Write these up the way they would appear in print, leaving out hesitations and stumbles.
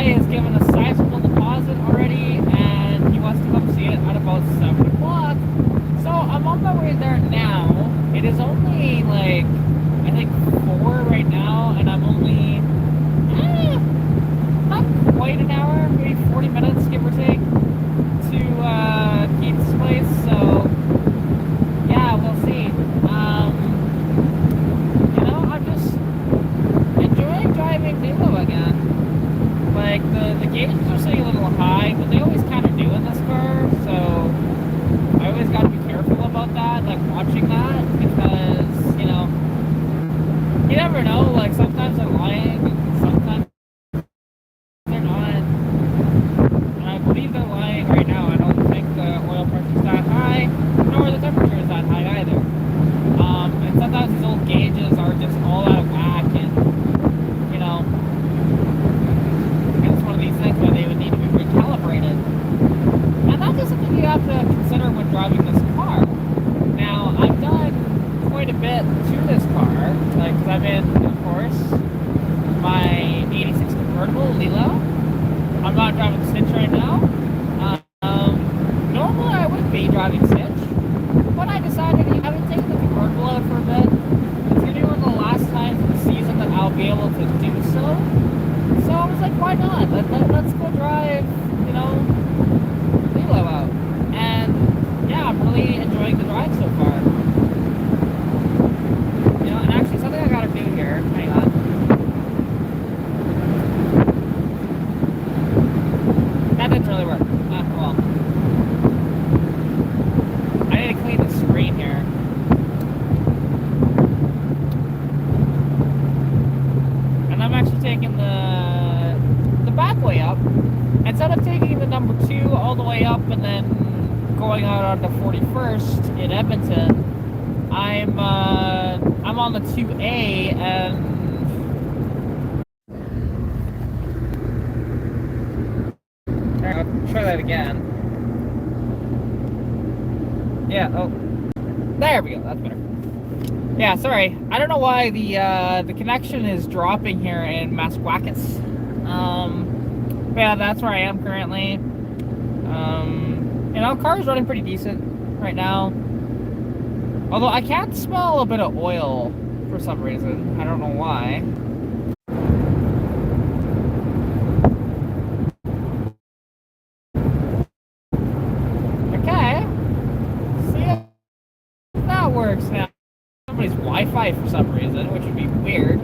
guy has given a sizable deposit already, and he wants to come see it at about 7 o'clock. So I'm on my way there now. It is only like, I think 4 right now, and I'm only not quite an hour, maybe 40 minutes, give or take, to Keith's place. So yeah, we'll see. You know, I'm just enjoying driving Nilo again. Like, the gauges are sitting a little high, but they always kind of do in this car, so I always got to be careful about that, like watching that, because, you know, you never know, like sometimes they're lying, and sometimes they're not, and I believe they're lying right now. I don't think the oil pressure's that high, nor the temperature is that high either. And sometimes these old gauges are just all out of whack, and, you know, it's one of these things where they would need to be recalibrated. And that's just something you have to consider when driving this car. Now, I've done quite a bit to this car, like, because I'm in, of course, my 86 convertible Lilo. I'm not driving Stitch right now. Normally I would be driving Stitch, but I decided I haven't taken the convertible out for a bit. It's going to be one of the last times in the season that I'll be able to do so. So I was like, why not? Let's go drive, you know, Lilo out. And yeah, I'm really enjoying the drive so far. You know, and actually something I gotta do here, hang on. That didn't really work. Well. I need to clean the screen here. And I'm actually taking the back way up. Instead of taking the number 2 all the way up and then going out on the 41st in Edmonton, I'm on the 2A, and I'll try that again. Yeah, oh, there we go, that's better. Yeah, sorry, I don't know why the connection is dropping here in Massaquackis. But yeah, that's where I am currently. You know, car's running pretty decent right now. Although I can't smell a bit of oil for some reason. I don't know why. Okay. See if that works now. Somebody's Wi-Fi for some reason, which would be weird.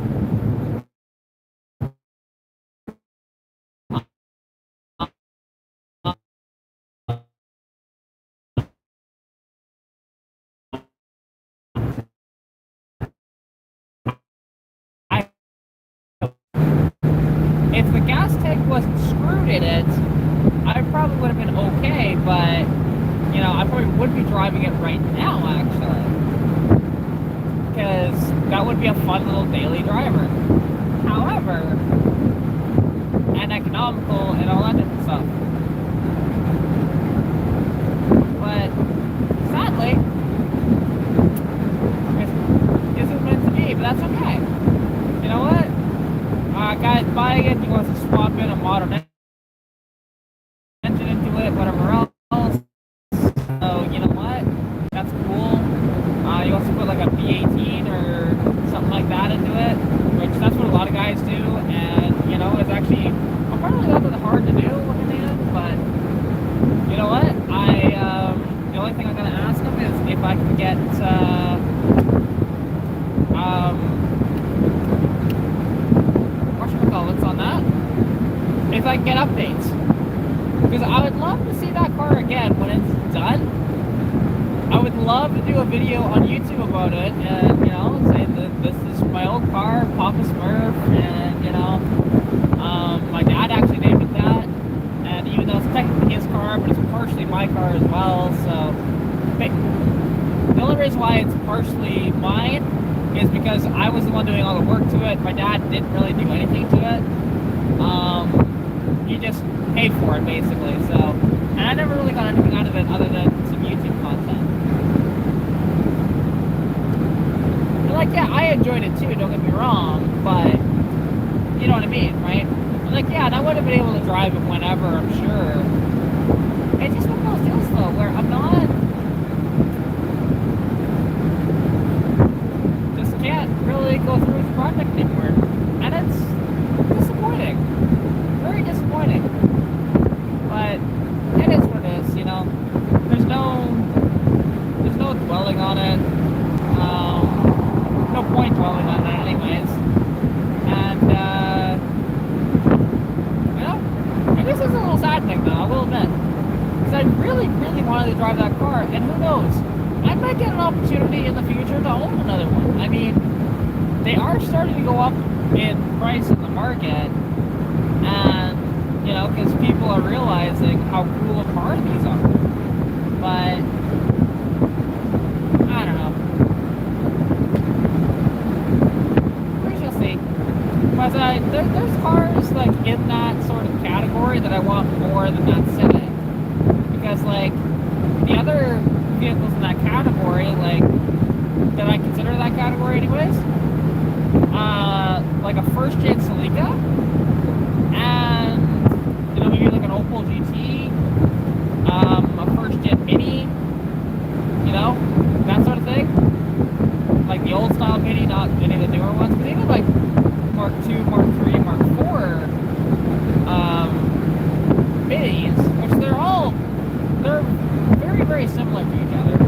If the gas tank wasn't screwed in it, I probably would have been okay, but, you know, I probably would be driving it right now, actually. Because that would be a fun little daily driver. However, and economical and all that different stuff. But, sadly, it isn't meant to be, but that's okay. You know what? Guy's buying it, he wants to swap in a modern engine into it, whatever else. So, you know what? That's cool. He wants to put like a V18 or something like that into it, which that's what a lot of guys do, and, you know, it's actually apparently not that hard to do looking at it, but, you know what? The only thing I'm going to ask him is if I can get, what's on that? If I can get updates. Because I would love to see that car again when it's done. I would love to do a video on YouTube about it and, you know, say that this is my old car, Papa Smurf, and, you know, my dad actually named it that. And even though it's technically his car, but it's partially my car as well, so the only reason why it's partially mine is because I was the one doing all the work to it. My dad didn't really do anything to it. He just paid for it, basically. So, and I never really got anything out of it other than some YouTube content. And like, yeah, I enjoyed it too, don't get me wrong, but you know what I mean, right? Like, yeah, and I would have been able to drive it whenever, I'm sure. It's just one of those deals, though, where I'm not... just can't really go through the project anymore. And it's disappointing. Very disappointing. But it is what it is, you know. There's no dwelling on it. No point dwelling on it anyways. And, you know, I guess it's a little saddening though, I will admit. Because I really, really wanted to drive that car, and who knows? I might get an opportunity in the future to own another one. I mean, they are starting to go up in price in the market, and, you know, because people are realizing how cool a car these are. But I don't know. We shall see. But there's cars like in that sort of category that I want more than that Civic, because like the other vehicles in that category, like that I consider that category anyways, like a first gen Celica, and you know, maybe like an Opel GT, a first gen Mini, you know, that sort of thing. Like the old style Mini, not any of the newer ones, but even like Mark II, Mark III, Mark IV Minis, which they're very, very similar to each other,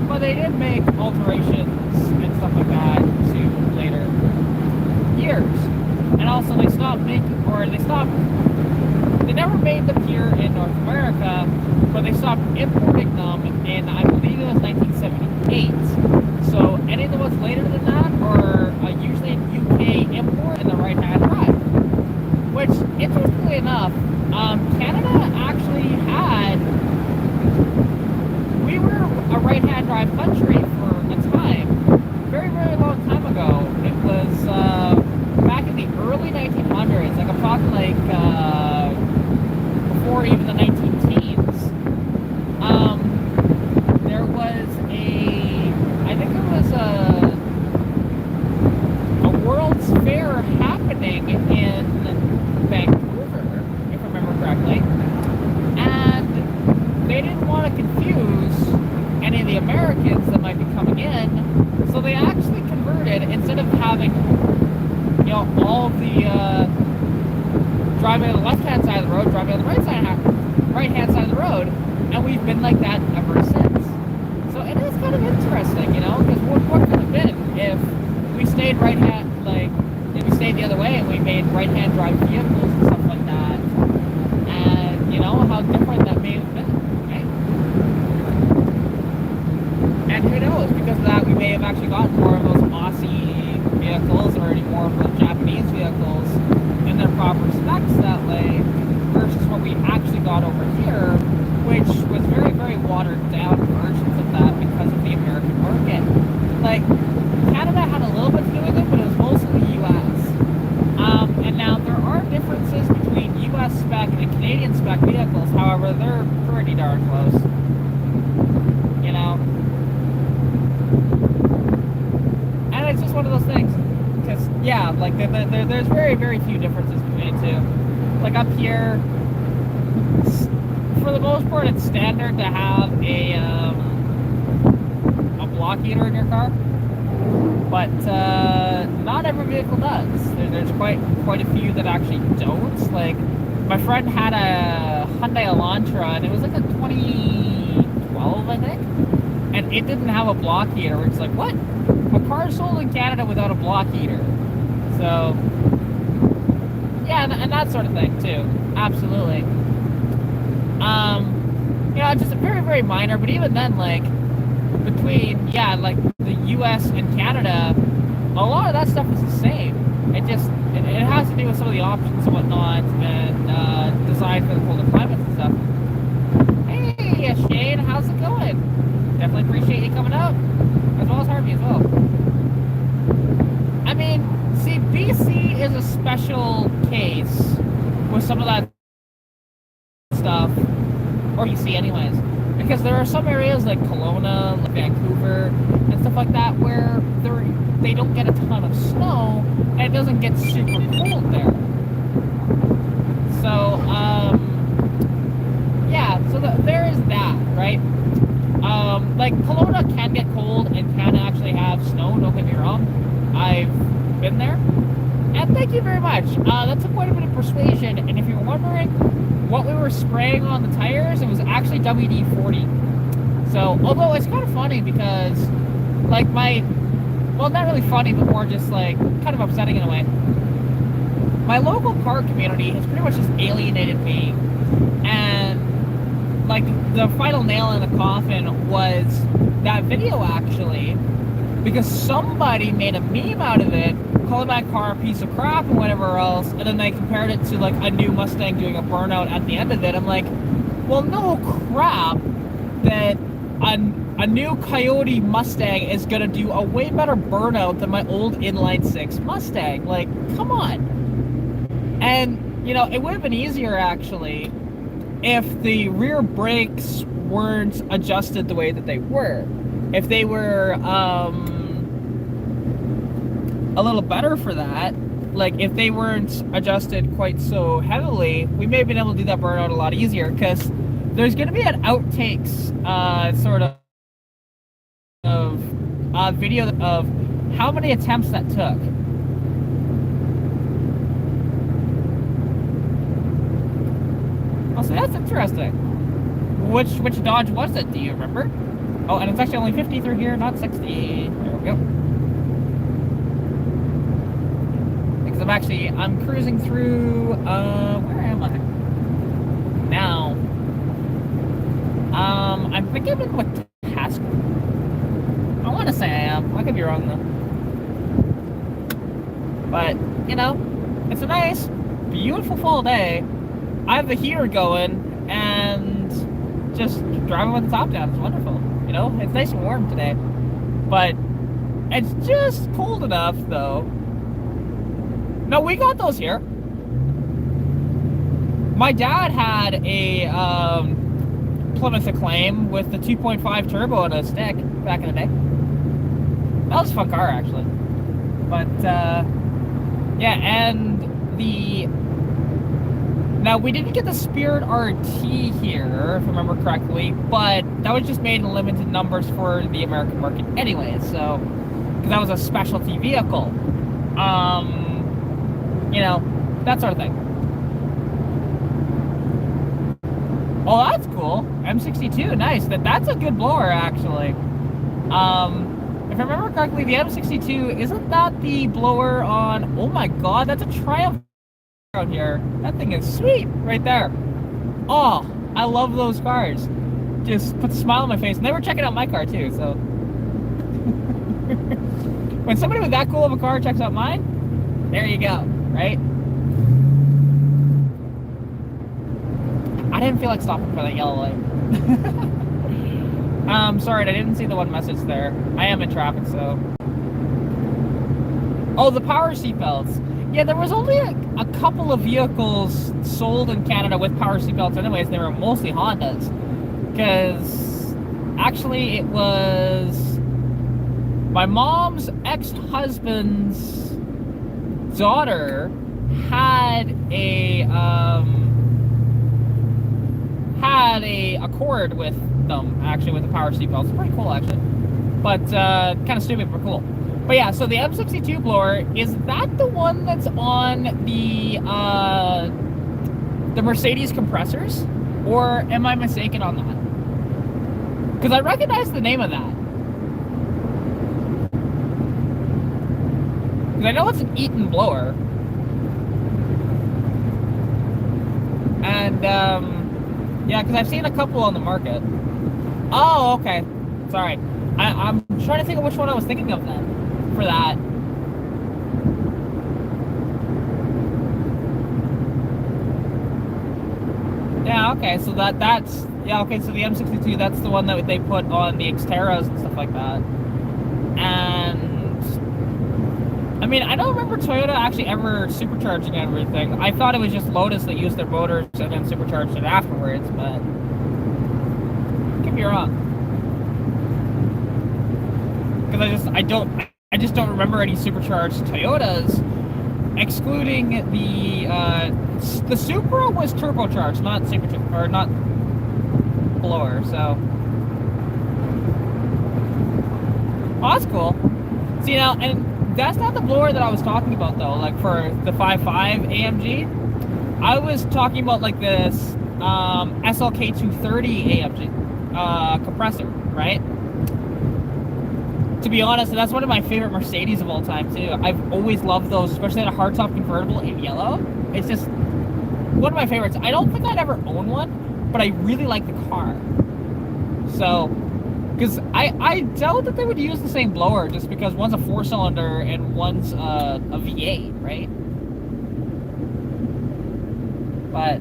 but they did make alterations and stuff like that to later years. And also they never made them here in North America, but they stopped importing them in, I believe it was 1978. So any of the ones later than that are usually UK import and the right-hand drive. Which, interestingly enough, Canada actually we were a right-hand drive country for a time, very, very long time ago. It was back in the early 1900s, like I'm talking like before even the 19-teens. There was I think it was a World's Fair happening in Vancouver, if I remember correctly, and they didn't want to confuse any of the Americans that might be coming in, so they actually converted, instead of having, you know, all of the driving on the left-hand side of the road, driving on the right-hand side of the road, and we've been like that ever since. So it is kind of interesting, you know, because what could have been if we stayed if we stayed the other way and we made right-hand drive vehicles and stuff like that, and, you know, how different that may have been, right? And who knows, because of that we may have actually gotten more of those Aussie vehicles, or any more of those Japanese vehicles in their proper specs that way, versus what we actually got over here, which was very, very watered down versions of that because of the American market. Like, Canada had a little bit to do with it, but it was mostly US. And now there are differences between US spec and Canadian spec vehicles, however, they're pretty darn close. You know? And it's just one of those things. Because, yeah, like, there's very, very few differences between the two. Like, up here, for the most part, it's standard to have a block heater in your car. But not every vehicle does. There's quite a few that actually don't. Like, my friend had a Hyundai Elantra, and it was like a 2012, I think, and it didn't have a block heater. It's like, what? A car sold in Canada without a block heater? So, yeah, and that sort of thing too. Absolutely. You know, just very, very minor. But even then, like, between, yeah, like the US and Canada, a lot of that stuff is the same. It has to do with some of the options and whatnot, and design for the colder climates and stuff. Hey, Shane, how's it going? Definitely appreciate you coming out, as well as Harvey as well. I mean, see, BC is a special case with some of that stuff, or BC anyways. Because there are some areas like Kelowna, like Vancouver, and stuff like that where they don't get a ton of snow, and it doesn't get super cold there. like, Kelowna can get cold and can actually have snow, don't get me wrong. I've been there. And thank you very much. That's quite a bit of persuasion. And if you're wondering what we were spraying on the tires, it was actually WD-40. So, although it's kind of funny because, like, well, not really funny, but more just, like, kind of upsetting in a way. My local car community has pretty much just alienated me. And, like, the final nail in the coffin was that video, actually, because somebody made a meme out of it, calling my car a piece of crap and whatever else, and then they compared it to, like, a new Mustang doing a burnout at the end of it. I'm like, well, no crap that a new Coyote Mustang is gonna do a way better burnout than my old inline 6 Mustang. Like, come on. And, you know, it would have been easier, actually, if the rear brakes weren't adjusted the way that they were. If they were, a little better for that, like if they weren't adjusted quite so heavily, we may have been able to do that burnout a lot easier, because there's going to be an outtakes sort of video of how many attempts that took. Oh, so that's interesting. Which Dodge was it? Do you remember? Oh, and it's actually only 50 through here, not 60. There we go. I'm cruising through, where am I? Now. I think I'm in Wetaskiwin. I want to say I am. I could be wrong, though. But, you know, it's a nice, beautiful fall day. I have the heater going, and just driving with the top down. It's wonderful. You know, it's nice and warm today. But it's just cold enough, though. No, we got those here. My dad had a Plymouth Acclaim with the 2.5 turbo and a stick back in the day. That was a fun car, actually. But, yeah, and now, we didn't get the Spirit RT here, if I remember correctly, but that was just made in limited numbers for the American market anyway, so, because that was a specialty vehicle. You know, that sort of thing. Oh, that's cool. M62, nice. That's a good blower, actually. If I remember correctly, the M62, isn't that the blower on... Oh my god, that's a Triumph out here. That thing is sweet, right there. Oh, I love those cars. Just put a smile on my face. And they were checking out my car, too, so... When somebody with that cool of a car checks out mine, there you go, right? I didn't feel like stopping for that yellow light. Sorry, I didn't see the one message there. I am in traffic, so... Oh, the power seatbelts. Yeah, there was only a couple of vehicles sold in Canada with power seatbelts anyways. They were mostly Hondas. Because, actually, it was... my mom's ex-husband's daughter had a Accord with them, actually, with the power seatbelts. It's pretty cool, actually. But, kind of stupid, but cool. But yeah, so the M62 blower, is that the one that's on the Mercedes compressors? Or am I mistaken on that? Because I recognize the name of that. Because I know it's an Eaton blower. And, yeah, because I've seen a couple on the market. Oh, okay. Sorry. I'm trying to think of which one I was thinking of then. For that. Yeah, okay, so that's... Yeah, okay, so the M62, that's the one that they put on the Xterras and stuff like that. And... I mean, I don't remember Toyota actually ever supercharging everything. I thought it was just Lotus that used their motors and then supercharged it afterwards, but... Could be wrong. Because I just don't remember any supercharged Toyotas, excluding the Supra was turbocharged, not supercharged, or not blower, so... Oh, that's cool. See now, and that's not the blower that I was talking about though. Like for the 5.5 AMG, I was talking about like this SLK 230 AMG compressor, right? To be honest, that's one of my favorite Mercedes of all time too. I've always loved those, especially in a hardtop convertible in yellow. It's just one of my favorites. I don't think I'd ever own one, but I really like the car. So, because I doubt that they would use the same blower, just because one's a 4-cylinder and one's a V8, right? But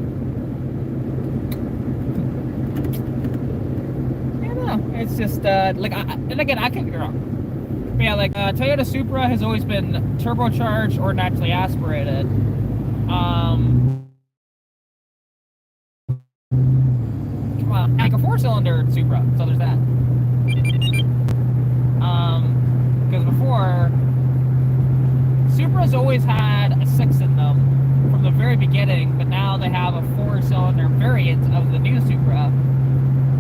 I don't know. It's just like, and again, I could be wrong. But yeah, like Toyota Supra has always been turbocharged or naturally aspirated. Come on, like a 4-cylinder Supra. So there's that. Because before, Supra's always had a 6 in them from the very beginning, but now they have a 4-cylinder variant of the new Supra.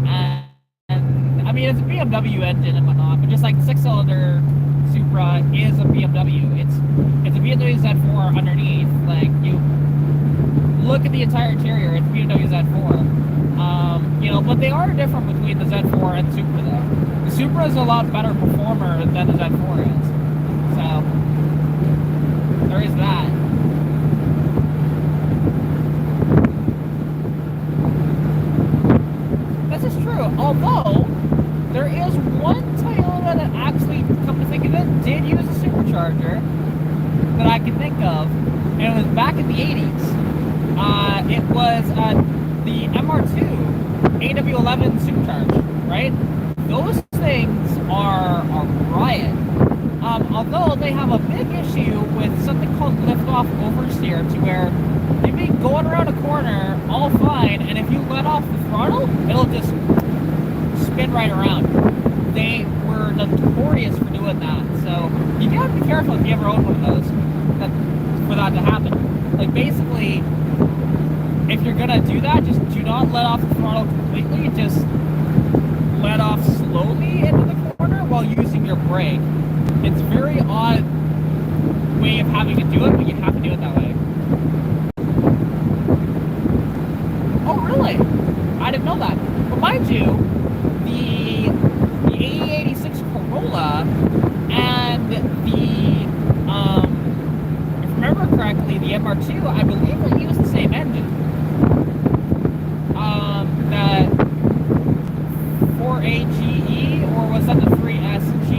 And I mean, it's a BMW engine and whatnot, but just like the 6-cylinder Supra is a BMW. It's a BMW Z4 underneath. Like, you look at the entire interior, it's BMW Z4. You know, but they are different between the Z4 and the Supra though. The Supra is a lot better performer than the Z4 is. So there is that. This is true, although there is one Toyota that actually, come to think of it, did use a supercharger that I can think of, and it was back in the 80s. It was the MR2 AW11 supercharge, right? Those things are a riot. Although they have a big issue with something called lift-off oversteer, to where you'd be going around a corner all fine, and if you let off the throttle, it'll just spin right around. They were notorious for doing that, so you gotta be careful if you ever own one of those for that to happen. Like, basically, if you're gonna do that, just do not let off the throttle completely, just let off slowly into the corner while using your brake. It's a very odd way of having to do it, but you have to do it that way. Oh, really? I didn't know that. But mind you, the AE86 Corolla and the, if I remember correctly, the MR2, I believe they use the same engine. The 4AGE, or was that the 3SG?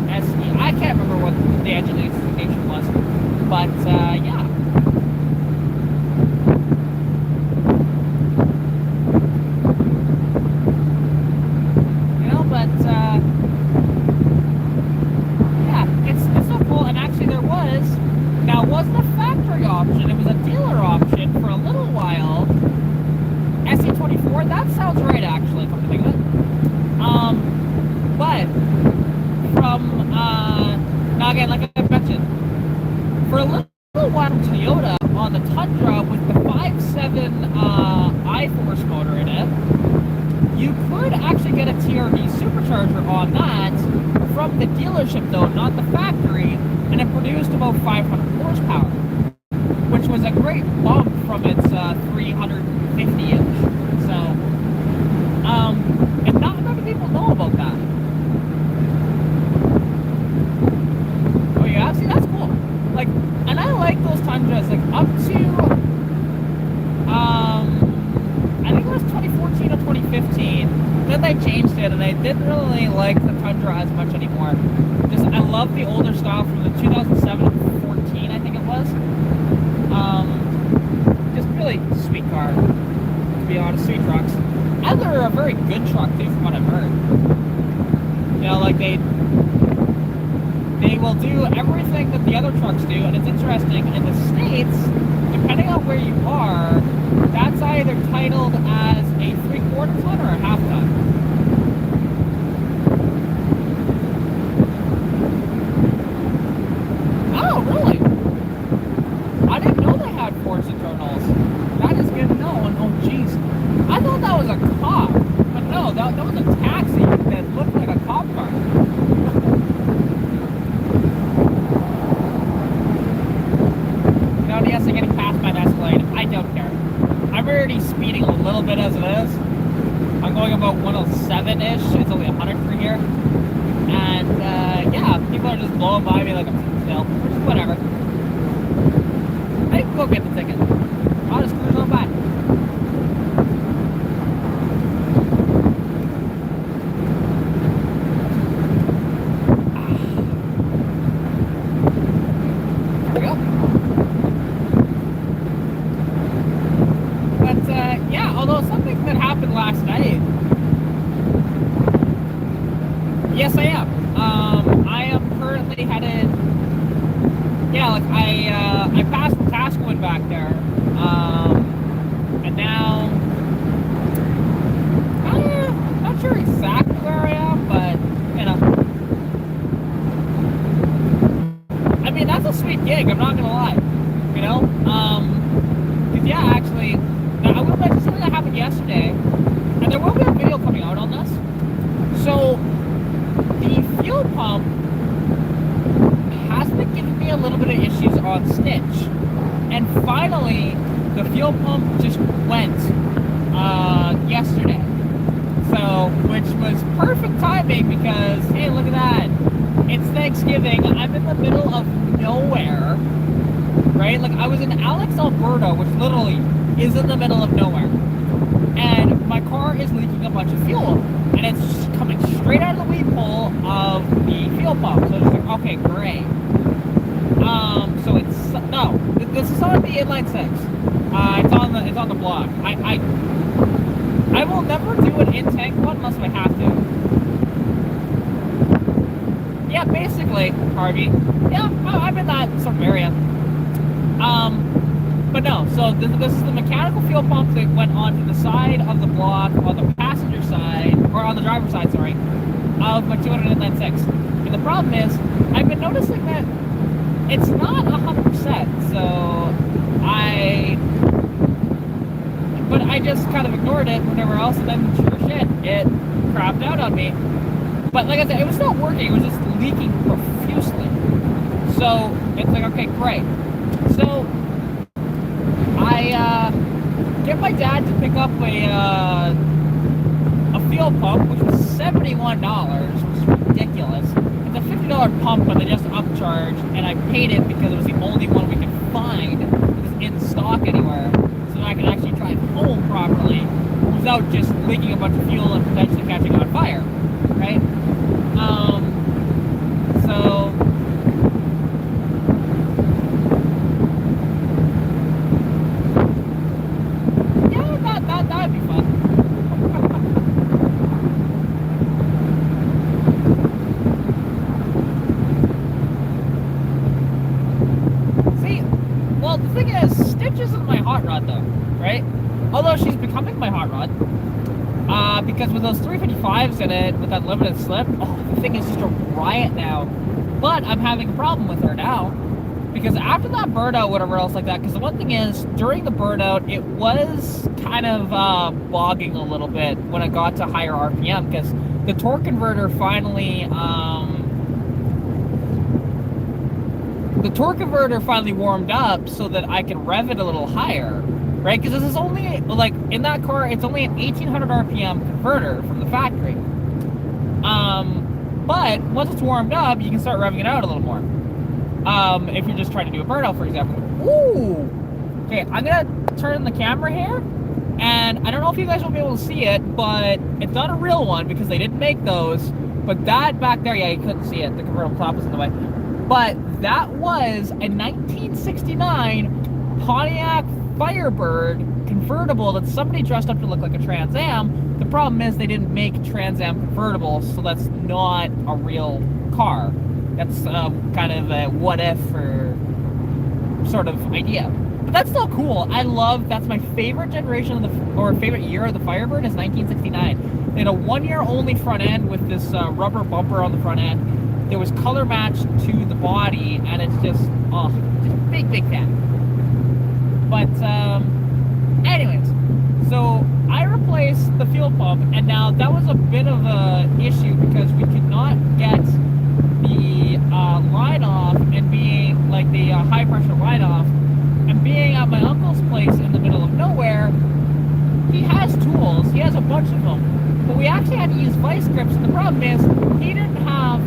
SE? I can't remember what the engine expectation was, but yeah. You know, but yeah, it's so cool. And actually, there was, now it wasn't a factory option; it was a dealer option for a little while. SE24, that sounds right, actually, come to think of it. But from now again, like I mentioned, for a little while, Toyota on the Tundra with the 5.7 I-Force motor in it, you could actually get a TRD supercharger on that from the dealership, though, not the factory, and it produced about 500 horsepower, which was a great bump from its 350-ish. So, and not many people know about that. Oh yeah, see, that's cool. Like, and I like those Tundras, like, up to, I think it was 2014 or 2015, then they changed it, and I didn't really like the Tundra as much anymore. Just, I love the older style from the 2007 and 14, I think it was. Just really sweet car, to be honest, sweet trucks. And they're a very good truck too, from what I've heard. You know, like they will do everything that the other trucks do, and it's interesting, in the States, depending on where you are, that's either titled as a 3/4 ton or a half ton. Oh, really? I didn't know they had forged internals. That is good to know. And oh, jeez, I thought that was a cop, but no, that was a taxi that looked like a cop car. already speeding a little bit as it is. I'm going about 107-ish. It's only 100 through here. And, yeah, people are just blowing by me like I'm sitting still. Which is whatever. I can go get the ticket. I'll just cruise on by. There we go. But, yeah, although something that happened last night. Yes, I am. I am currently headed. Yeah, like I passed Tascoin back there, and now not sure exactly where I am, but you know, I mean that's a sweet gig. I'm not gonna lie, you know. 'Cause yeah, actually, now I will mention something that happened yesterday, and there will be a video coming out on this. So the fuel pump has been giving me a little bit of issues on Stitch, and finally the fuel pump just went yesterday, so which was perfect timing because hey, look at that, it's Thanksgiving, I'm in the middle of nowhere, right? Like I was in Alex, Alberta, which literally is in the middle of nowhere, and my car is leaking a bunch of fuel, and it's just coming straight out of the weed hole of the fuel pump. So it's like, okay, great. So it's no, this is on the inline six. It's on the block. I will never do an in-tank one unless I have to. Yeah, basically, Harvey. Yeah, I'm in that sort of area. But no, so this is the mechanical fuel pump that went onto the side of the block, on the passenger side, or on the driver's side, sorry, of my 296. And the problem is, I've been noticing that it's not 100%, so but I just kind of ignored it whenever else, and then sure shit, it crapped out on me. But like I said, it was not working, it was just leaking profusely. So, it's like, okay, great. So, I get my dad to pick up a fuel pump, which was $71, which is ridiculous. It's a $50 pump, but they just upcharged, and I paid it because it was the only one we could find that was in stock anywhere, so that I could actually drive home properly without just leaking a bunch of fuel and potentially catching on fire, right? So that'd be fun. See, well, the thing is, Stitch isn't my hot rod though, right? Although she's becoming my hot rod. Because with those 355s in it, with that limited slip, the thing is just a riot now. But I'm having a problem with her now. Because after that burnout, whatever else like that, because the one thing is, during the burnout, it was kind of bogging a little bit when I got to higher RPM, because the torque converter finally warmed up so that I could rev it a little higher, right? Because this is only, like, in that car, it's only an 1800 RPM converter from the factory. But once it's warmed up, you can start revving it out a little more. If you're just trying to do a burnout, for example. Ooh! Okay, I'm gonna turn the camera here, and I don't know if you guys will be able to see it, but it's not a real one because they didn't make those. But that back there, yeah, you couldn't see it. The convertible top was in the way. But that was a 1969 Pontiac Firebird convertible that somebody dressed up to look like a Trans Am. The problem is they didn't make Trans Am convertibles, so that's not a real car. That's kind of a what if or sort of idea. But that's still cool. That's my favorite generation or favorite year of the Firebird is 1969. They had a 1 year only front end with this rubber bumper on the front end. There was color matched to the body, and it's just big fan. But anyways, so I replaced the fuel pump, and now that was a bit of a issue because we could not get the line off, and being like the high pressure line off, and being at my uncle's place in the middle of nowhere, he has tools. He has a bunch of them. But we actually had to use vice grips, and the problem is he didn't have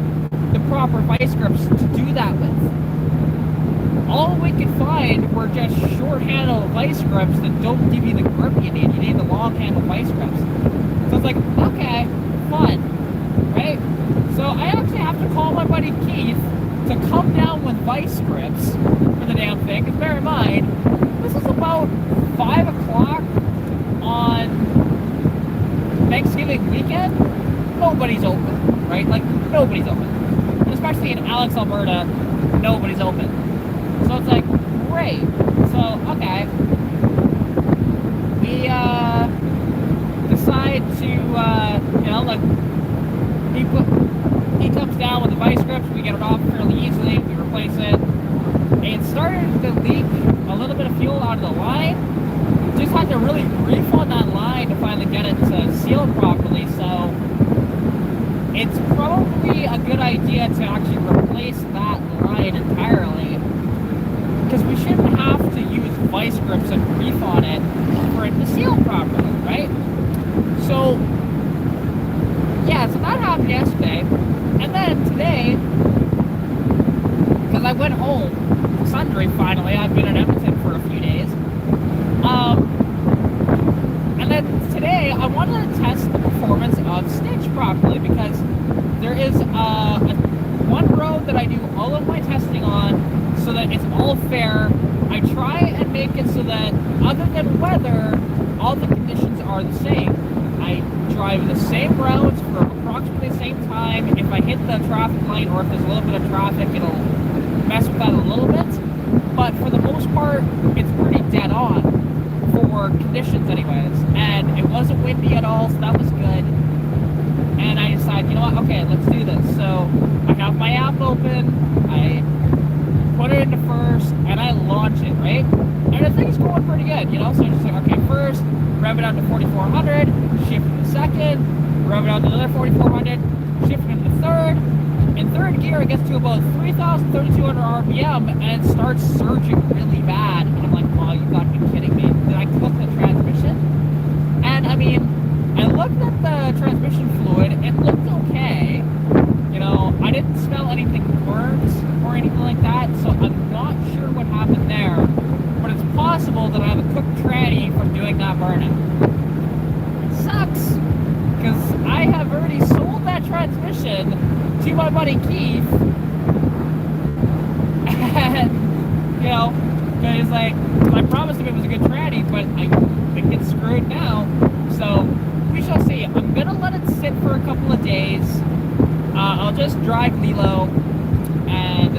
the proper vice grips to do that with. All we could find were just short handle vice grips that don't give you the grip you need. You need the long handle vice grips. So it's like, okay, fun, right? So I actually have to call my buddy Keith to come down with vice grips for the damn thing. Because bear in mind, this is about 5 o'clock on Thanksgiving weekend. Nobody's open, right? Like, nobody's open. And especially in Alex, Alberta, nobody's open. So it's like, great. So, okay. We, decide to, you know, like, he comes down with the vice grips, we get it off fairly easily, we replace it. It started to leak a little bit of fuel out of the line. Just had to really reef on that line to finally get it to seal properly, so it's probably a good idea to actually replace that line entirely, because we shouldn't have to use vice grips and reef on it for it to seal properly, right? So, yeah, so that happened yesterday, and then today, because I went home for Sundry finally, I've been in Edmonton for a few days, and then today I wanted to test the performance of Stitch properly, because there is one road that I do all of my testing on so that it's all fair. I try and make it so that, other than weather, all the conditions are the same. I drive the same routes for approximately the same time. If I hit the traffic light or if there's a little bit of traffic, it'll mess with that a little bit. But for the most part, it's pretty dead on for conditions anyways. And it wasn't windy at all, so that was good. And I decided, you know what, okay, let's do this. So I have my app open, I put it into first, and I launch it, right? And the thing's going pretty good, you know? So I'm just like, okay, first, rev it out to 4,400, shift to second, rev it out to another 4,400, shift into third. In third gear, it gets to about 3,000, 3,200 RPM, and it starts surging really bad. And I'm like, wow, you gotta be kidding me. Did I cook the transmission? And I mean, I looked at the transmission fluid, it looked okay. You know, I didn't smell anything burnt or anything like that, so I'm not sure what happened there. But it's possible that I have a cooked tranny from doing that burnout. It sucks, because I have already sold that transmission to my buddy Keith, and, you know, because, like, I promised him it was a good tranny, but I think it's screwed now, so we shall see. I'm gonna let it sit for a couple of days. I'll just drive Lilo, and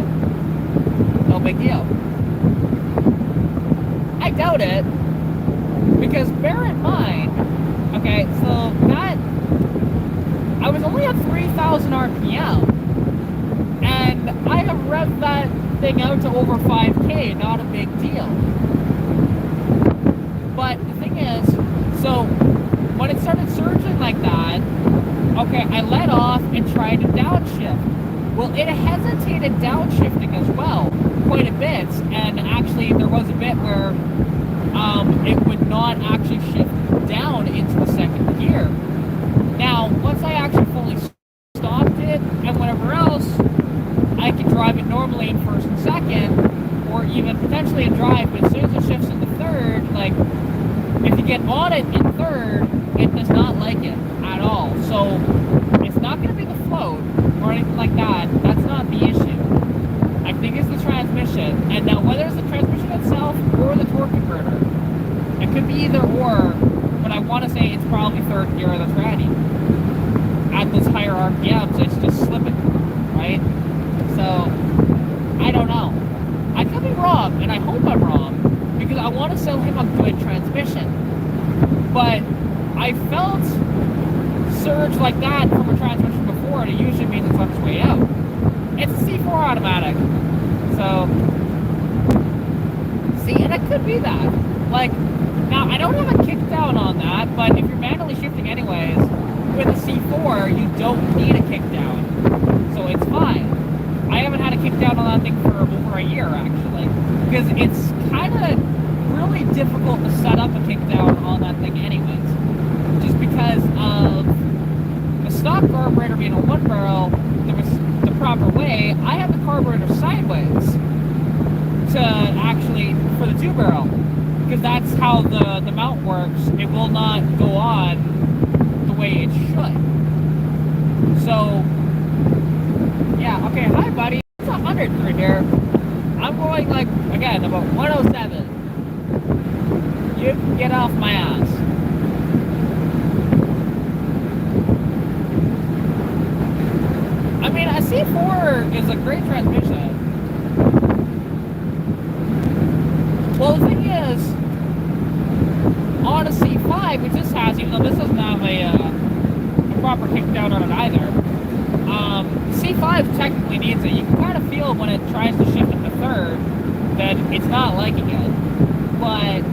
no big deal. I doubt it, because bear in mind, okay, so that, I was only at 3,000 RPM, and I have revved that thing out to over 5K, not a big deal. But the thing is, so when it started surging like that, okay, I let off and tried to downshift. Well, it hesitated downshifting as well, quite a bit, and actually there was a bit where it would not actually shift down into the second gear. Now, once I actually fully stopped it and whatever else, I could drive it normally in first and second, or even potentially in drive, but as soon as it shifts into third, like, if you get on it in third, it does not like it at all. So, it's not going to be the float or anything like that. That's not the issue. I think it's the transmission. And now, whether it's the transmission itself or the torque converter, it could be either or, but I want to say it's probably third gear of the tranny. At those higher RPMs, it's just slipping, right? So, I don't know. I could be wrong, and I hope I'm wrong, because I want to sell him a good transmission. But I felt surge like that from a transmission before, and it usually means it's on its way out. It's a C4 automatic. So, see, and it could be that. Like, now, I don't have a kickdown on that, but if you're manually shifting anyways, with a C4, you don't need a kickdown. So it's fine. I haven't had a kickdown on that thing for over a year, actually. Because it's kind of really difficult to set up a kickdown on that thing anyways. Just because of the stock carburetor being a 1 barrel, there was the proper way. I have the carburetor sideways to actually, for the 2 barrel. Because that's how the mount works. It will not go on the way it should. So, yeah, okay, hi buddy. It's 100 through here. I'm going like, again, about 107. You can get off my ass. I mean, a C4 is a great transmission. Well, the thing is, on a C5, which this has, even though this doesn't have a proper kickdown on it either, C5 technically needs it. You can kind of feel when it tries to shift into third that it's not liking it. But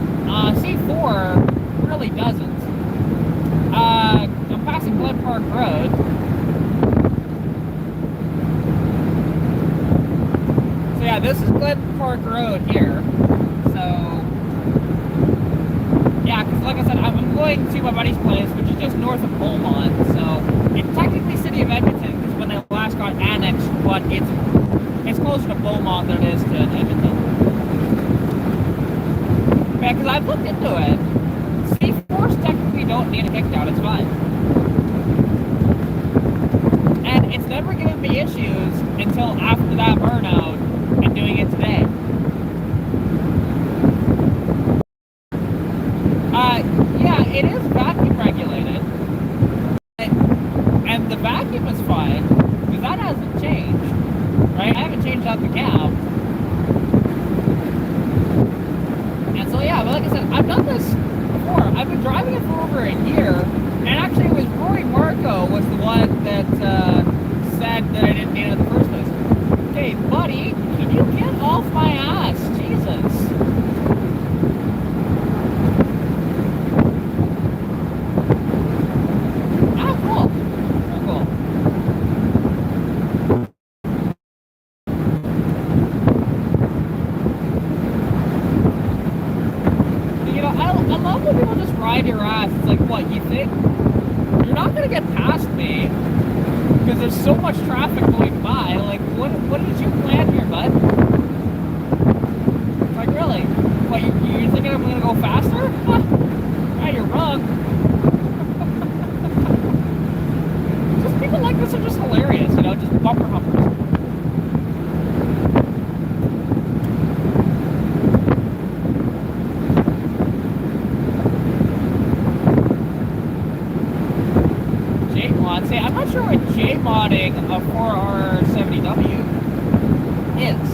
C4 really doesn't. I'm passing Glen Park Road. So yeah, this is Glen Park Road here. So yeah, because like I said, I'm going to my buddy's place, which is just north of Beaumont. So it's technically City of Edmonton, because when they last got annexed, but it's closer to Beaumont than it is to Edmonton. Yeah, because I've looked into it. C4s technically don't need a kickdown, it's fine. And it's never given me issues until after that burnout and doing it today. Yeah, it is vacuum regulated. And the vacuum is fine, because that hasn't changed. Right? I haven't changed out the cab. And so yeah, but like I said, I've done this before. I've been driving it for over a year, and actually it was Rory Marco was the one that said that I didn't need it in the first place. Okay, buddy, can you get off my ass? Jesus. Ah, cool. Cool. You know, I love when people just ride your ass. It's like, what, you think you're not gonna get past me because there's so much traffic going by? Like, what did you plan here, bud? Like, really? What, you're thinking I'm gonna go faster? Huh. Yeah, you're wrong. Just people like this are just hilarious, you know, just bumper humpers. See, I'm not sure what J-modding a 4R70W is.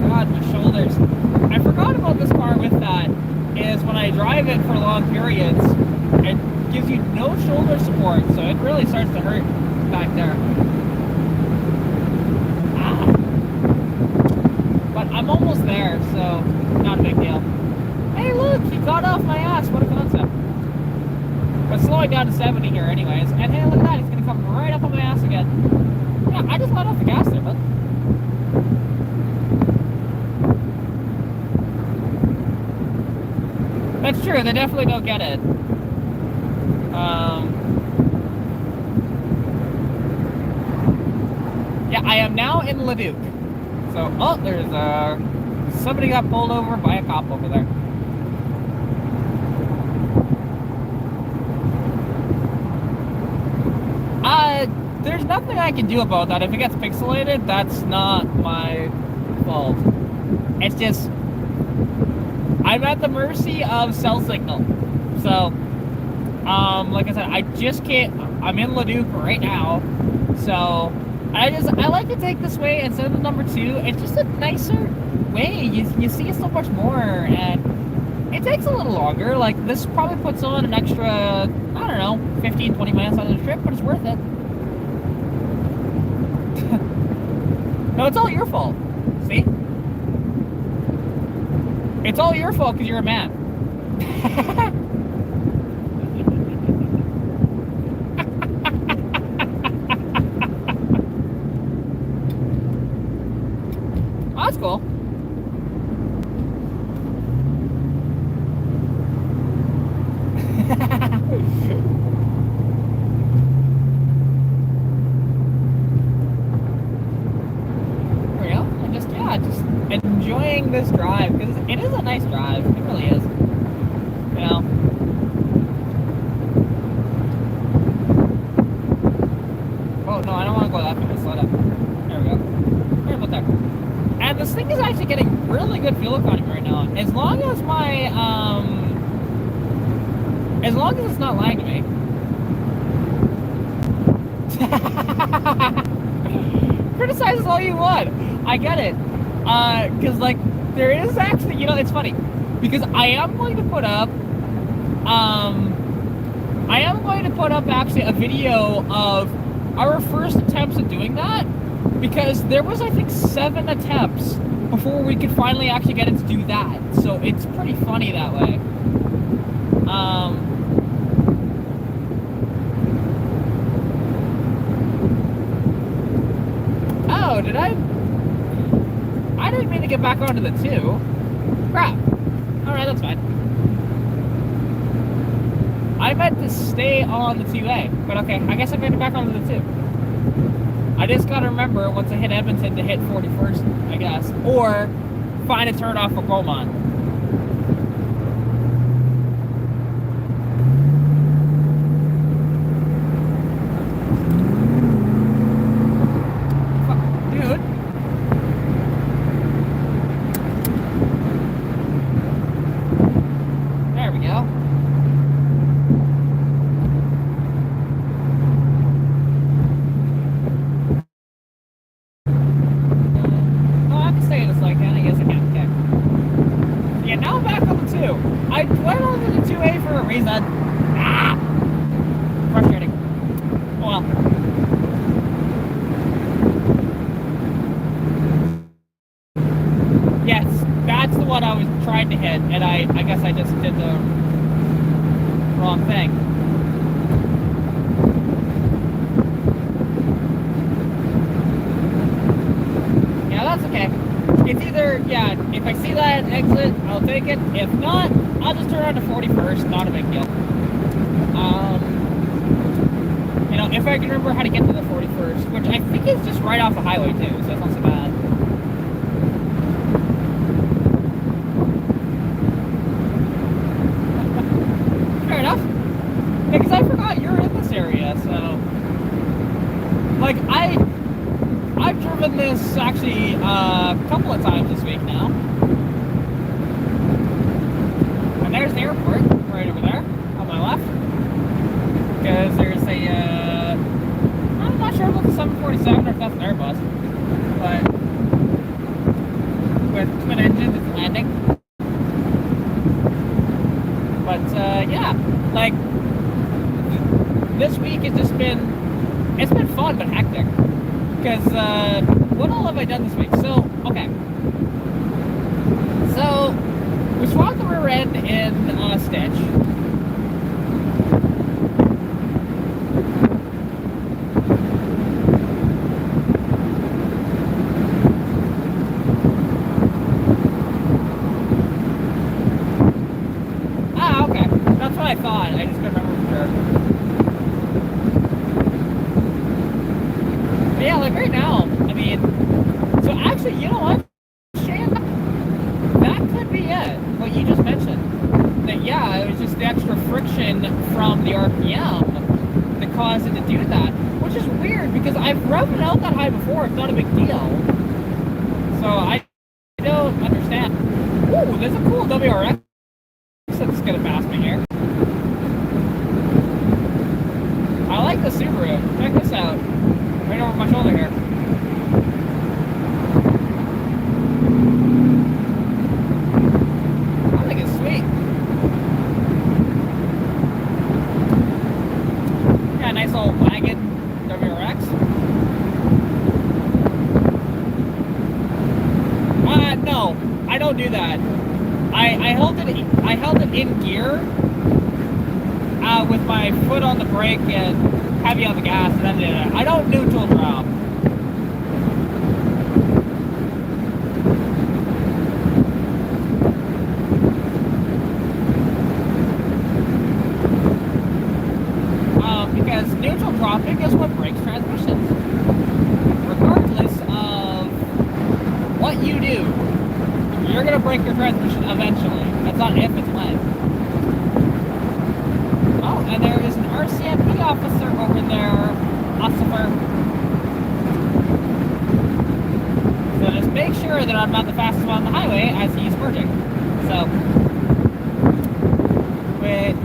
God, my shoulders. I forgot about this car with that, is when I drive it for long periods, it gives you no shoulder support, so it really starts to hurt back there. I'm almost there, so not a big deal. Hey, look, he got off my ass. What a concept. But slowing down to 70 here anyways. And hey, look at that. He's going to come right up on my ass again. Yeah, I just let off the gas there, bud. That's true. They definitely don't get it. Yeah, I am now in Leduc. So, oh, there's somebody got pulled over by a cop over there. There's nothing I can do about that. If it gets pixelated, that's not my fault. It's just, I'm at the mercy of cell signal. So, like I said, I just can't, I'm in Leduc right now, so I like to take this way instead of the number 2. It's just a nicer way. You see so much more, and it takes a little longer. Like, this probably puts on an extra, I don't know, 15-20 minutes on the trip, but it's worth it. No, it's all your fault. See? It's all your fault because you're a man. cool. Just enjoying this drive, because it is a nice drive. It really is. You know? Oh, no, I don't want to go that fast. Slow down. There we go. Right about there. And this thing is actually getting really good fuel economy right now. As long as my, as long as it's not lying to me. Criticize all you want. I get it. Because, like, there is actually, you know, it's funny, because I am going to put up, actually a video of our first attempts at doing that, because there was, I think, 7 attempts before we could finally actually get it to do that, so it's pretty funny that way. Oh, did I didn't mean to get back onto the 2. Crap. Alright, that's fine. I meant to stay on the 2A, but okay, I guess I made it back onto the 2. I just gotta remember once I hit Edmonton to hit 41st, I guess. Or find a turn off for Beaumont. Frustrating. Well. Yes, that's the one I was trying to hit, and I guess I just did the wrong thing. Yeah, that's okay. It's either, yeah, if I see that exit, I'll take it. If not, I'll just turn on to 41st, not a big deal. You know, if I can remember how to get to the 41st, which I think is just right off the highway too, so that's not so bad. Fair enough. Yeah, because I forgot you're in this area, so... Like, I've driven this actually a couple of times this week now. And there's the airport, right over there, on my left. Because there's a, I'm not sure about the 747 or if that's an Airbus, but with twin engines, it's landing. But, yeah, like, this week has just been, it's been fun but hectic. Because, what all have I done this week? So, okay. So, we swapped the rear end in Stitch. I thought, I just couldn't remember for sure. But yeah, like right now, I mean, so actually, you know what, Shane, that could be it, what you just mentioned. That yeah, it was just the extra friction from the RPM that caused it to do that, which is weird because I've revved out that high before, it's not a big deal. So I don't understand. Ooh, there's a cool WRX that's gonna pass me here. I like the Subaru. Check this out. Right over my shoulder here. I think it's sweet. Yeah, nice old wagon WRX. No, I don't do that. I held it in gear. With my foot on the brake and heavy on the gas, and then did it. I don't neutral drop. neutral dropping is what breaks transmissions. Regardless of what you do, you're going to break your transmission eventually. That's not if, it's when. Oh, and there is an RCMP officer over there. Officer. So just make sure that I'm not the fastest one on the highway as he's merging. So, which,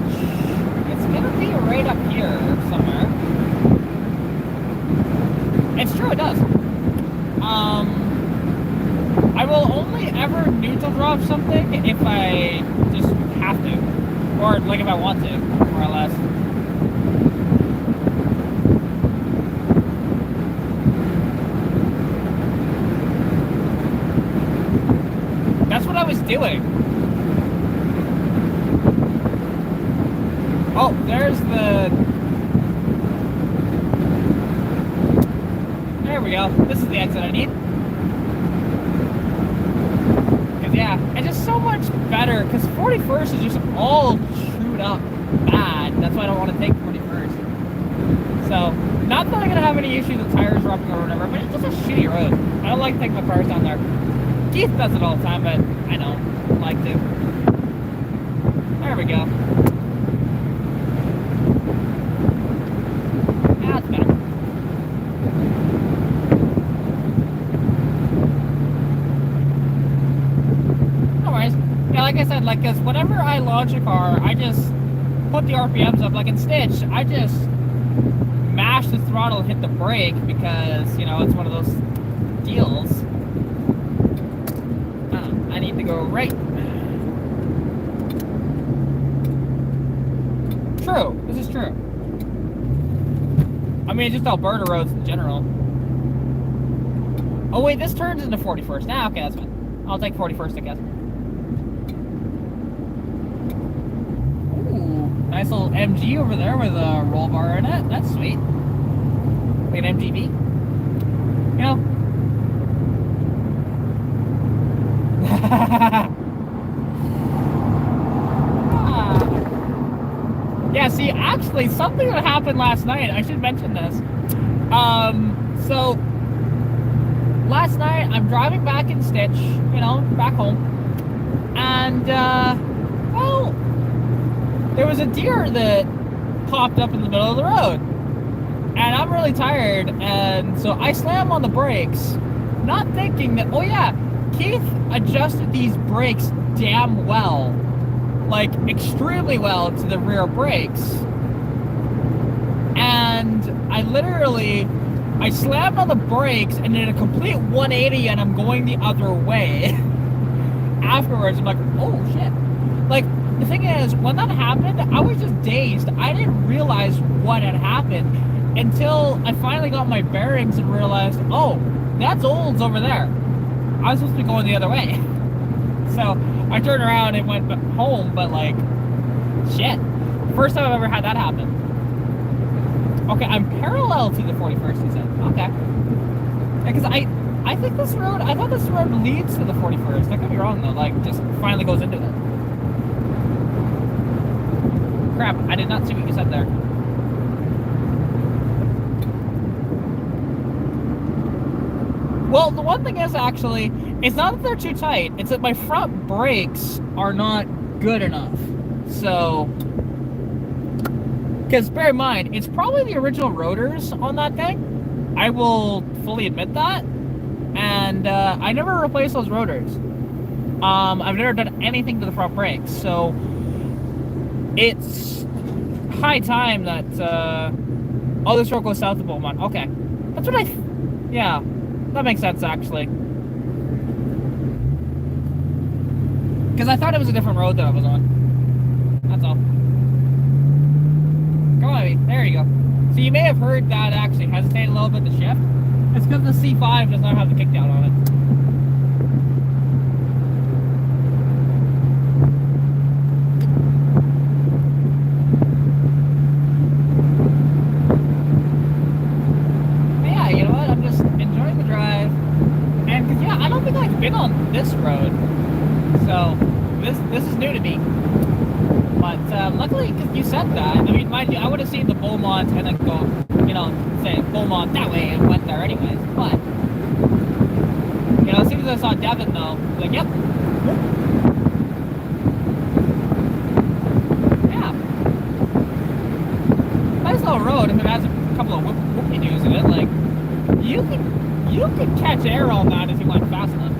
it's going to be right up here somewhere. It's true, it does. I will only ever neutral drop something if I just have to. Or, like, if I want to, more or less. That's what I was doing. Oh, there's the... There we go. This is the exit I need. Because, yeah, it's just so much better. Because 41st is just all chewed up bad. That's why I don't want to take 41st. So, not that I'm going to have any issues with tires dropping or whatever, but it's just a shitty road. I don't like taking my cars down there. Keith does it all the time, but I don't like to. There we go. That's better. No worries. Yeah, like I said, like, cause whenever I launch a car, I just put the RPMs up. Like in Stitch, I just mash the throttle and hit the brake because, you know, it's one of those deals. I need to go right. True. This is true. I mean, just Alberta roads in general. Oh wait, this turns into 41st. Nah, okay, that's fine. I'll take 41st, I guess. Ooh, nice little MG over there with a roll bar in it. That's sweet. Like an MGB. You know. Yeah, see, actually, something that happened last night, I should mention this. So, last night, I'm driving back in Stitch, you know, back home, and, well, there was a deer that popped up in the middle of the road, and I'm really tired, and so I slam on the brakes, not thinking that, oh yeah, Keith adjusted these brakes damn well, like extremely well to the rear brakes, and I slammed on the brakes and did a complete 180 and I'm going the other way. Afterwards, I'm like, oh shit. Like, the thing is, when that happened, I was just dazed. I didn't realize what had happened until I finally got my bearings and realized, oh, that's Olds over there. I was supposed to be going the other way. So I turned around and went home, but like, shit. First time I've ever had that happen. Okay, I'm parallel to the 41st, he said. Okay. Because I think this road, I thought this road leads to the 41st. I could be wrong though, like, just finally goes into it. Crap, I did not see what you said there. Well, the one thing is, actually, it's not that they're too tight. It's that my front brakes are not good enough. So, because bear in mind, it's probably the original rotors on that thing. I will fully admit that. And I never replaced those rotors. I've never done anything to the front brakes. So, it's high time that, oh, this road goes south of Beaumont. Okay. That's what yeah. That makes sense, actually. Because I thought it was a different road that I was on. That's all. Come on, baby. There you go. So you may have heard that actually hesitate a little bit to shift. It's because the C5 does not have the kickdown on it. Been on this road, so this is new to me. But luckily, because you said that, I mean, mind you, I would have seen the Beaumont and then go, you know, say Beaumont that way and went there anyways. But, you know, as soon as I saw Devon, though, I was like, yep. Yeah. Nice little road if it has a couple of whoopie-doos in it. Like, you could catch air on that if you went fast enough.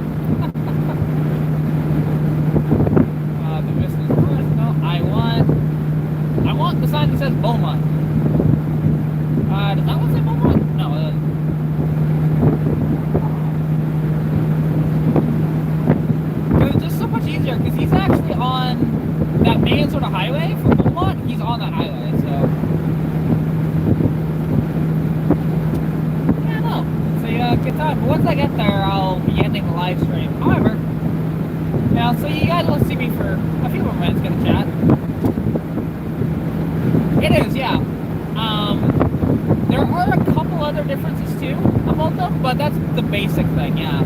The business first. No, I want the sign that says Beaumont. Does that one say Beaumont? No, it doesn't. Because it's just so much easier, because he's actually on that main sort of highway for Beaumont. He's on that highway, so. Yeah, no. It's a good time. But once I get there, I'll be ending the live stream. However, now, so you guys will see me for a few more minutes, gonna chat. It is, yeah. There are a couple other differences too about them, but that's the basic thing, yeah.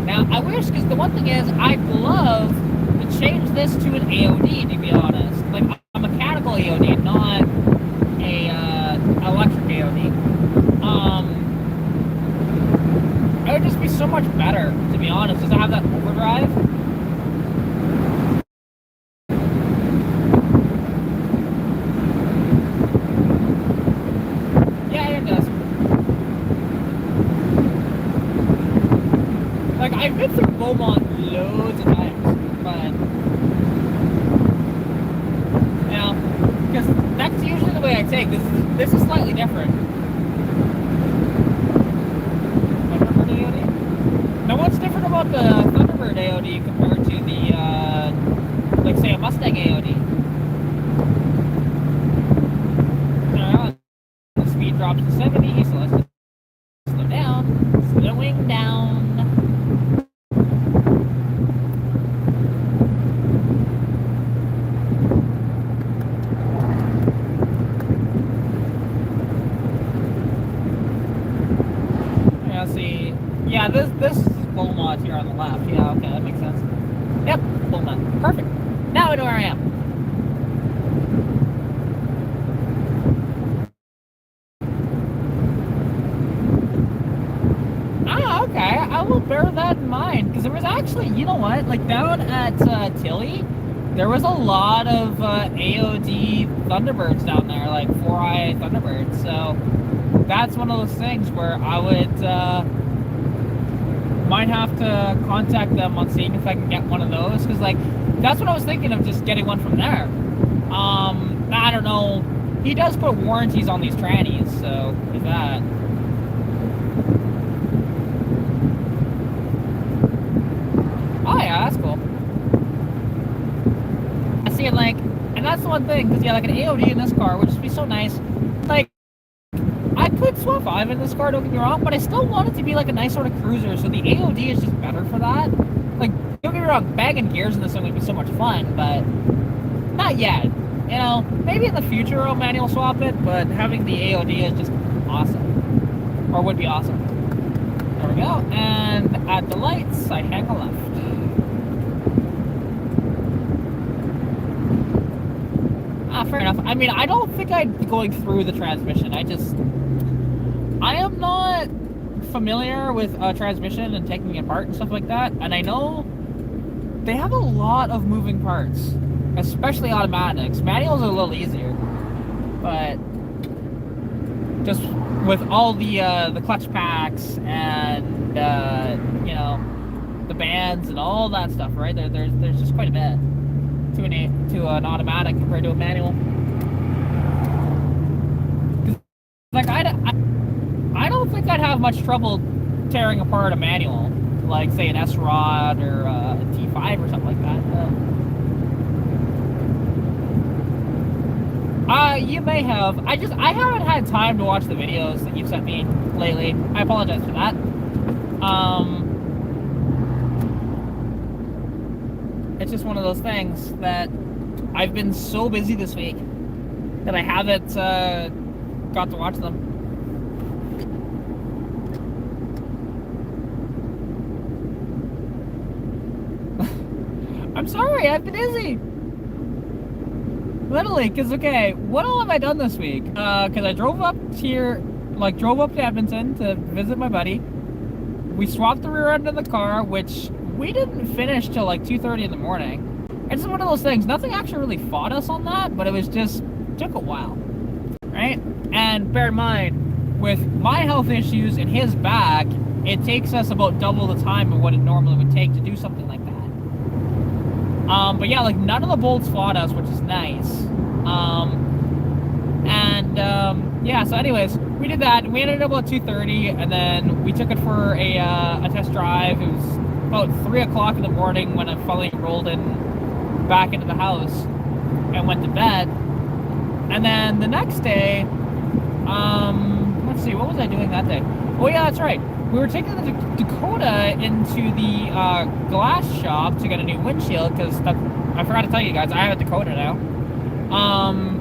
Now, I wish, because the one thing is, I'd love to change this to an AOD, to be honest. Like, a mechanical AOD, not a electric AOD. It would just be so much better, to be honest, just to have that overdrive. Yeah, it does. Like, I've been through Beaumont loads of times, but, you know, because that's usually the way I take. This is slightly different. Now, what's different about the Thunderbird AOD compared to the, like, say, a Mustang AOD? The speed drops to 70, so let's just slow down. Slowing down. Yeah, see. Yeah, this is Beaumont here on the left. Yeah, okay, that makes sense. Yep, Beaumont. Perfect. Now I know where I am. Ah, okay. I will bear that in mind. Because there was actually, you know what? Like, down at Tilly, there was a lot of AOD Thunderbirds down there. Like, 4i Thunderbirds. So, that's one of those things where I would... might have to contact them on seeing if I can get one of those, because like that's what I was thinking of, just getting one from there. I don't know. He does put warranties on these trannies, so there's that. Oh yeah, that's cool. I see it, like, and that's the one thing, because yeah, like an AOD in this car would just be so nice. Like, I could swap 5 in this car, don't get me wrong, but I still want it to be like a nice sort of cruiser, so the AOD is just better for that. Like, don't get me wrong, bagging gears in this thing would be so much fun, but not yet. You know, maybe in the future I'll manual swap it, but having the AOD is just awesome. Or would be awesome. There we go, and at the lights, I hang a left. Fair enough. I mean, I don't think I'd be going through the transmission. I am not familiar with transmission and taking it apart and stuff like that. And I know they have a lot of moving parts, especially automatics. Manuals are a little easier, but just with all the clutch packs and you know, the bands and all that stuff, right? There's just quite a bit to an automatic compared to a manual. Like, I don't think I'd have much trouble tearing apart a manual, like say an S-Rod or a T5 or something like that. You may have. I haven't had time to watch the videos that you've sent me lately. I apologize for that. It's just one of those things that I've been so busy this week that I haven't got to watch them. I'm sorry, I've been busy. Literally, because, okay, what all have I done this week? Because I drove up here, like, drove up to Edmonton to visit my buddy. We swapped the rear end of the car, which we didn't finish till, like, 2:30 in the morning. It's one of those things, nothing actually really fought us on that, but it was just, took a while, right? And bear in mind, with my health issues and his back, it takes us about double the time of what it normally would take to do something like that. But yeah, like, none of the bolts fought us, which is nice. Yeah, so anyways, we did that, and we ended up about 2:30, and then we took it for a test drive. It was about 3 o'clock in the morning when I finally rolled in back into the house and went to bed. And then the next day, let's see, what was I doing that day? Oh yeah, that's right. We were taking the Decoder into the glass shop to get a new windshield, because I forgot to tell you guys, I have a Decoder now.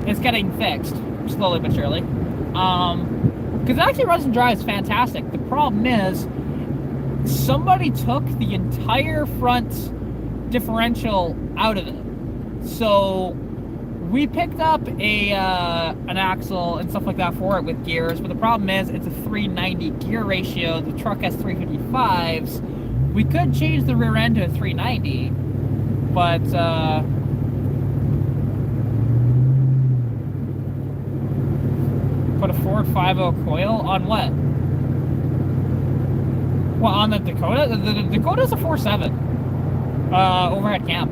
It's getting fixed, slowly but surely. Because it actually runs and drives fantastic. The problem is, somebody took the entire front differential out of it. So we picked up an axle and stuff like that for it with gears, but the problem is it's a 390 gear ratio. The truck has 355s. We could change the rear end to a 390, but put a Ford 5.0 coil on what? Well, on the Decoder? The Dakota's a 4.7 overhead cam.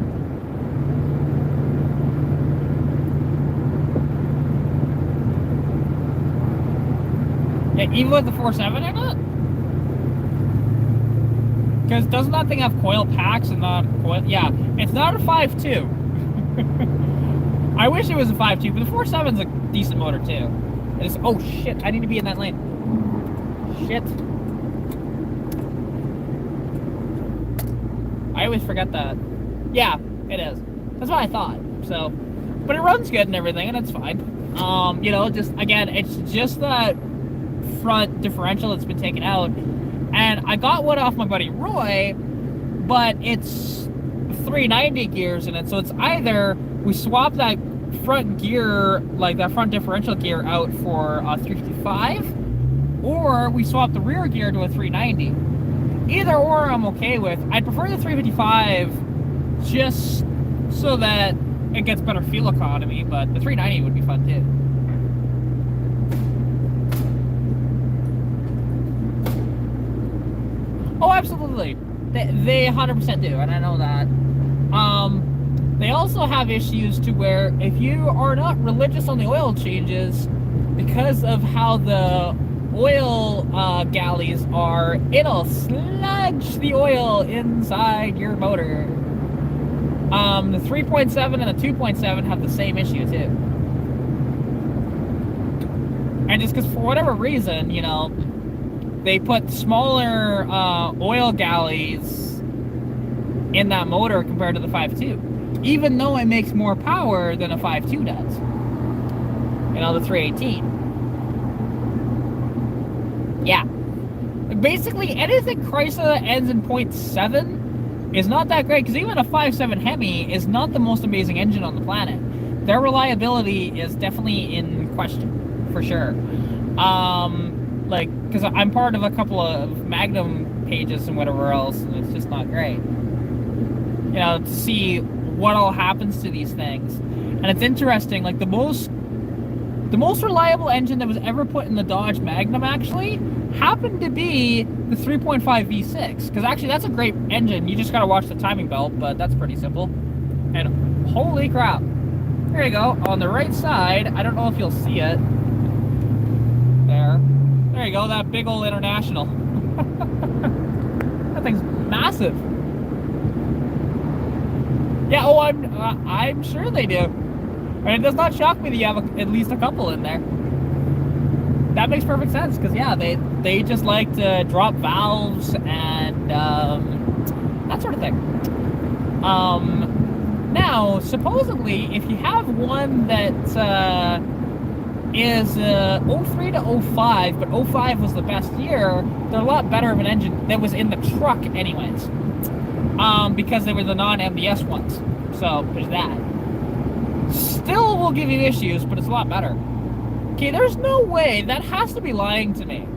Yeah, even with the 4.7 in it? Because doesn't that thing have coil packs and not coil? Yeah, it's not a 5.2. I wish it was a 5.2, but the 4.7's a decent motor too. It is. Oh shit! I need to be in that lane. Shit. I always forget that. Yeah, it is. That's what I thought. So, but it runs good and everything, and it's fine. You know, just again, it's just that front differential that's been taken out, and I got one off my buddy Roy, but it's 390 gears in it, so it's either we swap that front gear, like that front differential gear, out for a 355, or we swap the rear gear to a 390. Either or I'm okay with. I'd prefer the 355 just so that it gets better fuel economy, but the 390 would be fun too. Oh, absolutely. They 100% do, and I know that. They also have issues to where if you are not religious on the oil changes, because of how the oil galleys are, it'll sludge the oil inside your motor. The 3.7 and the 2.7 have the same issue too. And just because for whatever reason, you know, they put smaller oil galleys in that motor compared to the 5.2, even though it makes more power than a 5.2 does. You know, the 318. Yeah. Basically, anything Chrysler that ends in 0.7 is not that great, because even a 5.7 Hemi is not the most amazing engine on the planet. Their reliability is definitely in question, for sure. Like, because I'm part of a couple of Magnum pages and whatever else, and it's just not great. You know, to see what all happens to these things. And it's interesting, like the most reliable engine that was ever put in the Dodge Magnum actually happened to be the 3.5 V6, because actually that's a great engine. You just gotta watch the timing belt, but that's pretty simple. And holy crap, there you go, on the right side, I don't know if you'll see it, there you go, that big old International. That thing's massive. Yeah, oh, I'm sure they do. And it does not shock me that you have at least a couple in there. That makes perfect sense, because yeah, they just like to drop valves and that sort of thing. Now, supposedly, if you have one that is 03 to 05, but 05 was the best year, they're a lot better of an engine that was in the truck anyways. because they were the non-MBS ones. So there's that. Still will give you issues, but it's a lot better. Okay, there's no way. That has to be lying to me.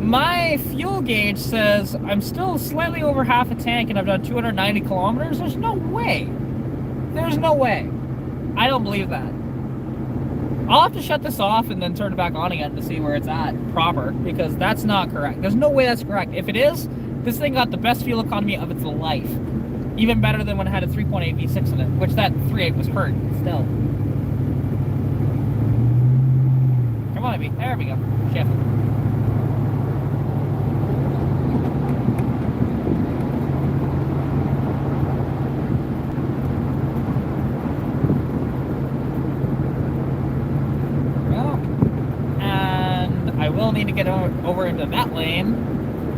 My fuel gauge says I'm still slightly over half a tank and I've done 290 kilometers. There's no way. There's no way. I don't believe that. I'll have to shut this off and then turn it back on again to see where it's at proper, because that's not correct. There's no way that's correct. If it is, this thing got the best fuel economy of its life. Even better than when it had a 3.8 V6 in it, which that 3.8 was hurt still. Come on, baby. There we go. Shift. Need to get over into that lane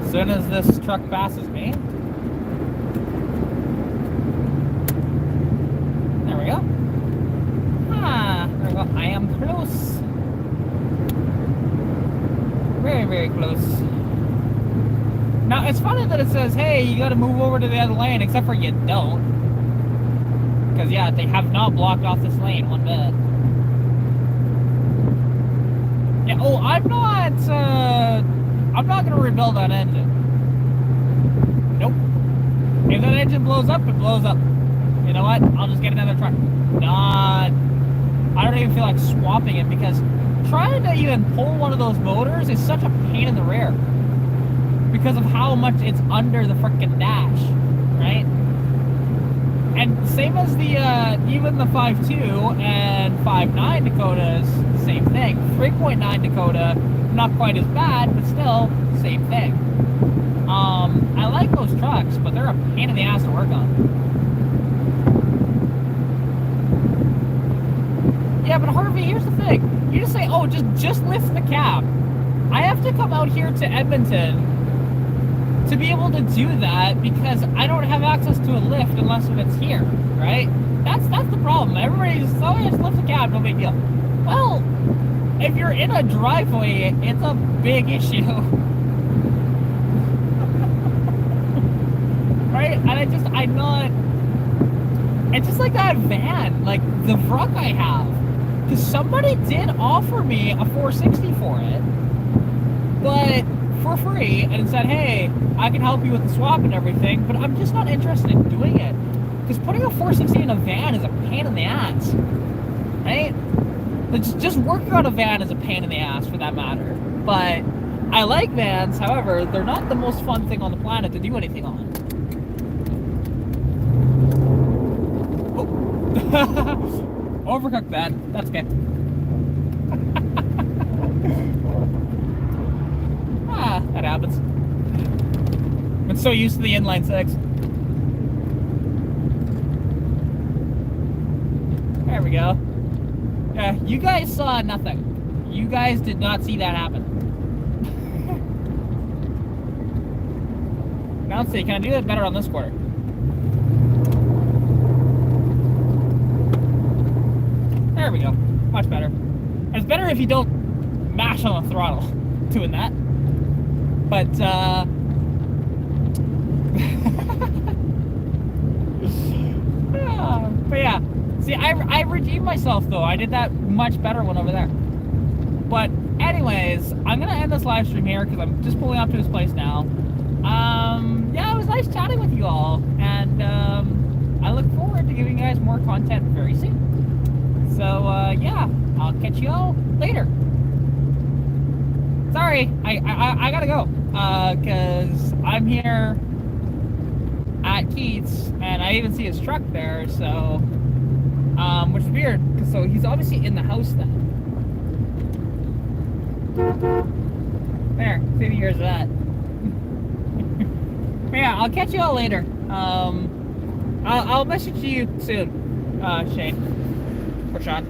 as soon as this truck passes me. There we go. There we go. I am close. Very, very close. Now, it's funny that it says, hey, you gotta move over to the other lane, except for you don't. Because, yeah, they have not blocked off this lane one bit. Yeah, oh, I'm not gonna rebuild that engine. Nope. If that engine blows up, it blows up. You know what? I'll just get another truck. I don't even feel like swapping it, because trying to even pull one of those motors is such a pain in the rear. Because of how much it's under the frickin' dash, right? And same as the, even the 5.2 and 5.9 Dakotas, same thing. 3.9 Dakota, not quite as bad, but still, same thing. I like those trucks, but they're a pain in the ass to work on. Yeah, but Harvey, here's the thing. You just say, oh, just lift the cab. I have to come out here to Edmonton to be able to do that, because I don't have access to a lift unless it's here, right? That's the problem. Everybody's just, oh, just lift the cab, no big deal. Well, if you're in a driveway, it's a big issue. Right? And it's just like that van, like the Vrook I have. Because somebody did offer me a 460 for it, but for free, and said, hey, I can help you with the swap and everything, but I'm just not interested in doing it. Because putting a 460 in a van is a pain in the ass, right? Just working on a van is a pain in the ass, for that matter. But I like vans, however, they're not the most fun thing on the planet to do anything on. Oh. Overcooked that. That's okay. That happens. I'm so used to the inline six. There we go. Yeah, you guys saw nothing. You guys did not see that happen. Now let's see, can I do that better on this quarter? There we go. Much better. And it's better if you don't mash on the throttle doing that. But, but yeah. See, I redeemed myself, though. I did that much better one over there. But anyways, I'm going to end this live stream here because I'm just pulling up to his place now. Yeah, it was nice chatting with you all. And I look forward to giving you guys more content very soon. So, yeah, I'll catch you all later. Sorry, I gotta go, because I'm here at Keith's, and I even see his truck there, so, which is weird, because so he's obviously in the house then. There, see the years of that. But yeah, I'll catch you all later. I'll message you soon, Shane, or Sean.